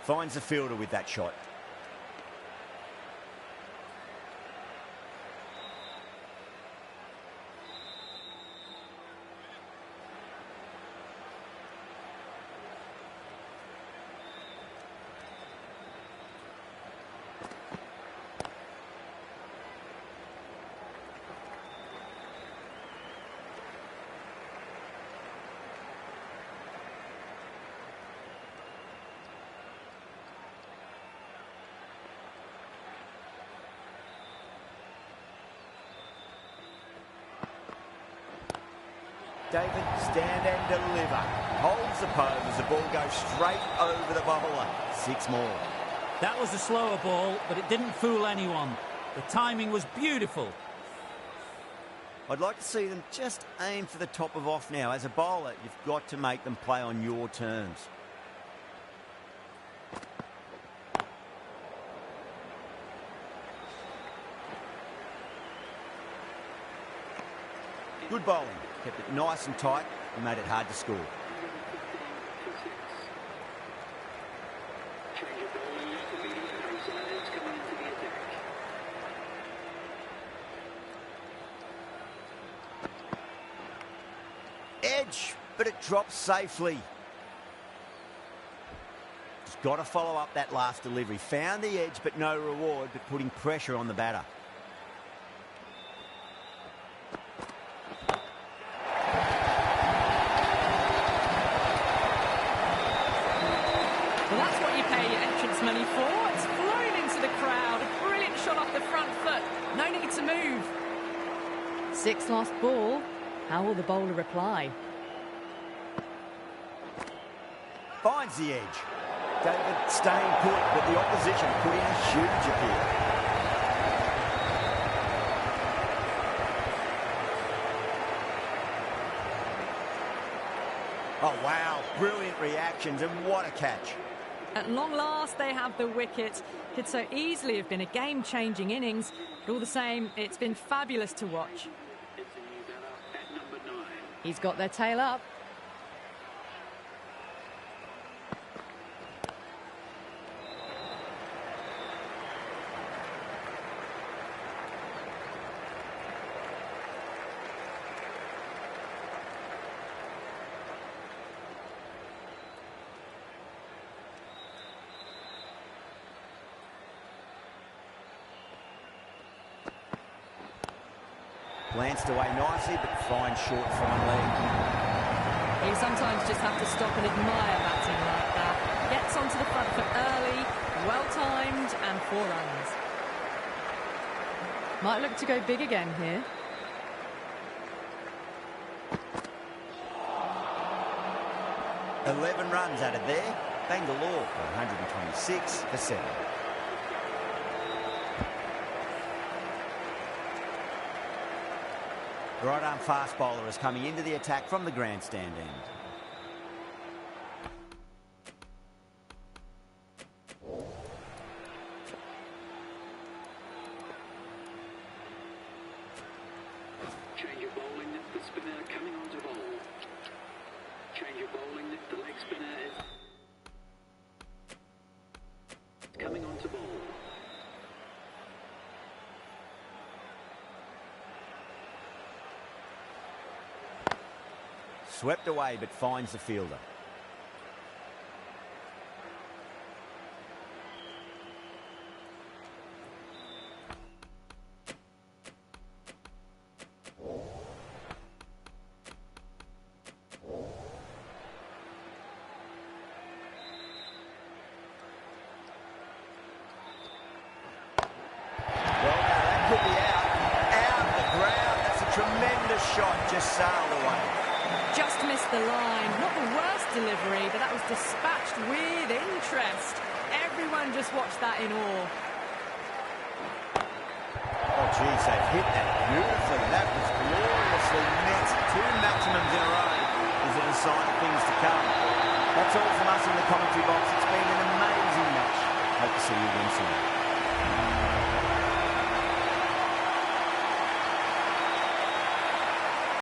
Finds the fielder with that shot. David, stand and deliver. Holds the pose as the ball goes straight over the bowler. 6 more. That was a slower ball, but it didn't fool anyone. The timing was beautiful. I'd like to see them just aim for the top of off now. As a bowler, you've got to make them play on your terms. Good bowling. Kept it nice and tight and made it hard to score. Edge, but it drops safely. Just got to follow up that last delivery. Found the edge, but no reward, but putting pressure on the batter. Well, that's what you pay your entrance money for. It's flown into the crowd. A brilliant shot off the front foot. No need to move. 6 lost ball. How will the bowler reply? Finds the edge. David staying put, but the opposition put in a huge appeal. Oh, wow. Brilliant reactions, and what a catch. At long last, they have the wicket. Could so easily have been a game-changing innings, but all the same, it's been fabulous to watch. It's a new batter at number 9. He's got their tail up. Glanced away nicely, but fine short fine leg. You sometimes just have to stop and admire batting like that. Gets onto the front foot early, well-timed, and 4 runs. Might look to go big again here. "11 runs added there. Bangalore for 126 for 7. The right-arm fast bowler is coming into the attack from the grandstand end. Change of bowling, the spinner coming on to bowl. Change of bowling, the leg spinner is coming on to bowl. Swept away, but finds the fielder. Tremendous shot, just sailed away. Just missed the line. Not the worst delivery, but that was dispatched with interest. Everyone just watched that in awe. Oh, geez, they've hit that beautifully. That was gloriously met. 2 maximums in a row. Is it a sign of things to come? That's all from us in the commentary box. It's been an amazing match. Hope to see you again soon.